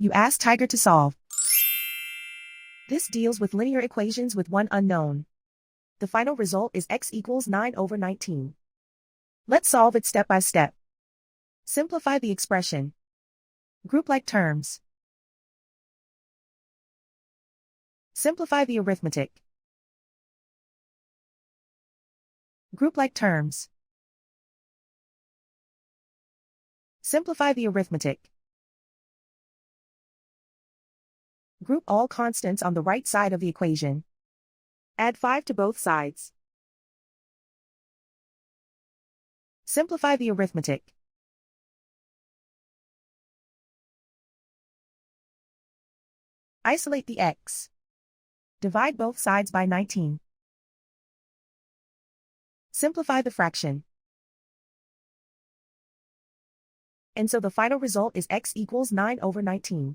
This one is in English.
You ask Tiger to solve. This deals with linear equations with one unknown. The final result is x equals 9/19. Let's solve it step by step. Simplify the expression. Group like terms. Simplify the arithmetic. Group like terms. Simplify the arithmetic. Group all constants on the right side of the equation. Add 5 to both sides. Simplify the arithmetic. Isolate the x. Divide both sides by 19. Simplify the fraction. And so the final result is x equals 9/19.